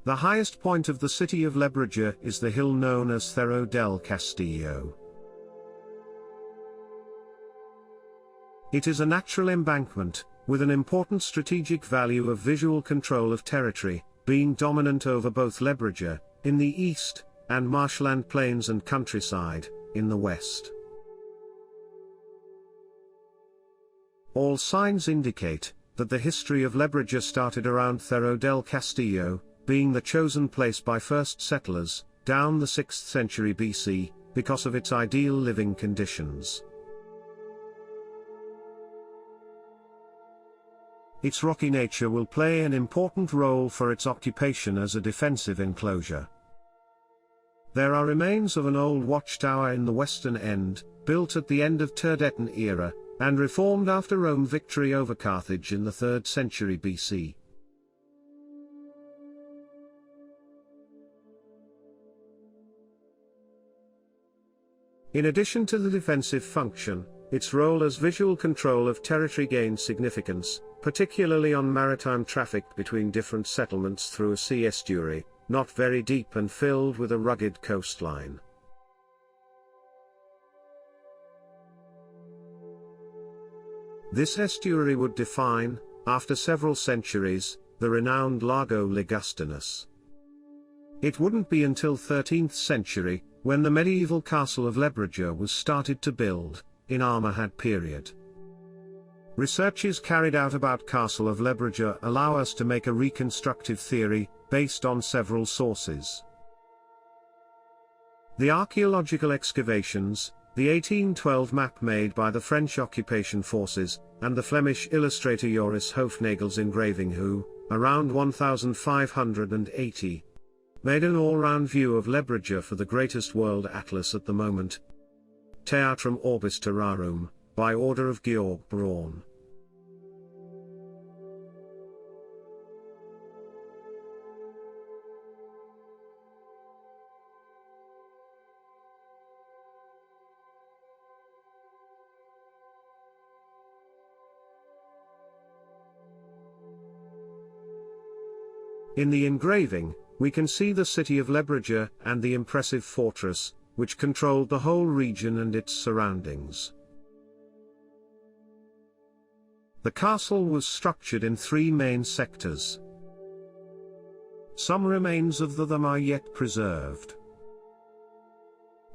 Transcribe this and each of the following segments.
The highest point of the city of Lebrija is the hill known as Cerro del Castillo. It is a natural embankment, with an important strategic value of visual control of territory, being dominant over both Lebrija, in the east, and marshland plains and countryside, in the west. All signs indicate that the history of Lebrija started around Cerro del Castillo, being the chosen place by first settlers, down the 6th century BC, because of its ideal living conditions. Its rocky nature will play an important role for its occupation as a defensive enclosure. There are remains of an old watchtower in the western end, built at the end of Turdetan era, and reformed after Rome's victory over Carthage in the 3rd century BC. In addition to the defensive function, its role as visual control of territory gained significance, particularly on maritime traffic between different settlements through a sea estuary, not very deep and filled with a rugged coastline. This estuary would define, after several centuries, the renowned Lago Ligustinus. It wouldn't be until 13th century, when the medieval castle of Lebrija was started to build, in Almohad period. Researches carried out about Castle of Lebrija allow us to make a reconstructive theory, based on several sources. The archaeological excavations, the 1812 map made by the French occupation forces, and the Flemish illustrator Joris Hoefnagel's engraving who, around 1580, made an all-round view of Lebrija for the greatest world atlas at the moment, Theatrum Orbis Terrarum, by order of Georg Braun. In the engraving, we can see the city of Lebrija and the impressive fortress, which controlled the whole region and its surroundings. The castle was structured in 3 main sectors. Some remains of them are yet preserved.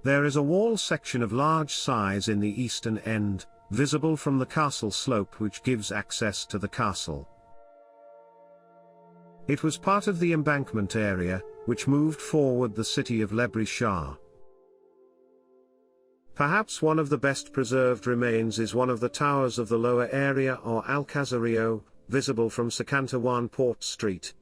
There is a wall section of large size in the eastern end, visible from the castle slope, which gives access to the castle. It was part of the embankment area, which moved forward the city of Lebrija. Perhaps one of the best preserved remains is one of the towers of the lower area or Alcazario, visible from Secantawan Port Street,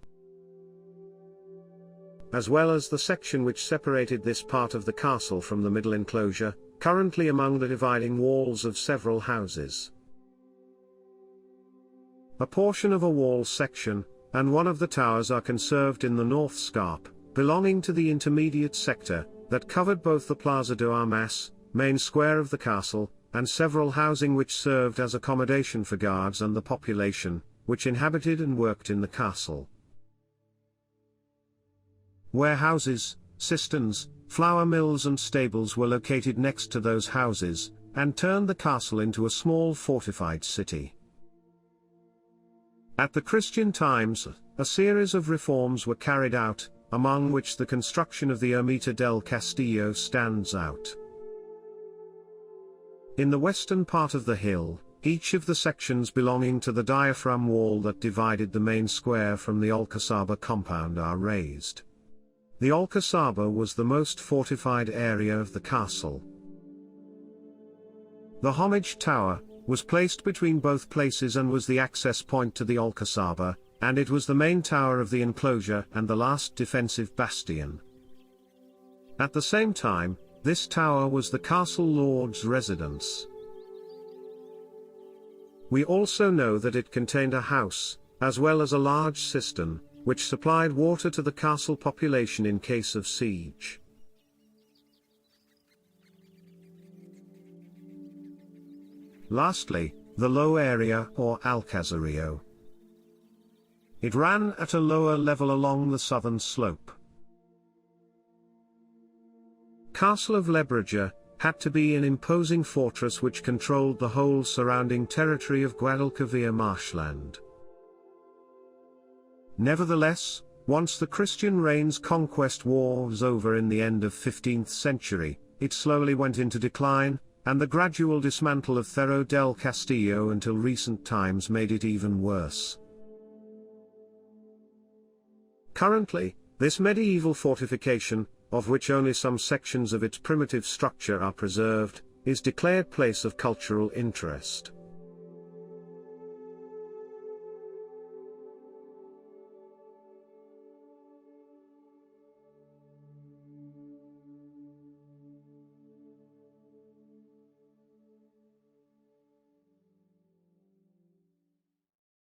as well as the section which separated this part of the castle from the middle enclosure, currently among the dividing walls of several houses. A portion of a wall section, and one of the towers are conserved in the north scarp, belonging to the intermediate sector, that covered both the Plaza de Armas, main square of the castle, and several housing which served as accommodation for guards and the population, which inhabited and worked in the castle. Warehouses, cisterns, flour mills and stables were located next to those houses, and turned the castle into a small fortified city. At the Christian times, a series of reforms were carried out, among which the construction of the Ermita del Castillo stands out. In the western part of the hill, each of the sections belonging to the diaphragm wall that divided the main square from the Alcazaba compound are raised. The Alcazaba was the most fortified area of the castle. The homage tower was placed between both places and was the access point to the Alcazaba, and it was the main tower of the enclosure and the last defensive bastion. At the same time, this tower was the castle lord's residence. We also know that it contained a house, as well as a large cistern, which supplied water to the castle population in case of siege. Lastly, the low area or Alcazario. It ran at a lower level along the southern slope. Castle of Lebrija had to be an imposing fortress which controlled the whole surrounding territory of Guadalquivir marshland. Nevertheless, once the Christian Reign's conquest war was over in the end of 15th century, it slowly went into decline, and the gradual dismantle of Cerro del Castillo until recent times made it even worse. Currently, this medieval fortification, of which only some sections of its primitive structure are preserved, is declared place of cultural interest.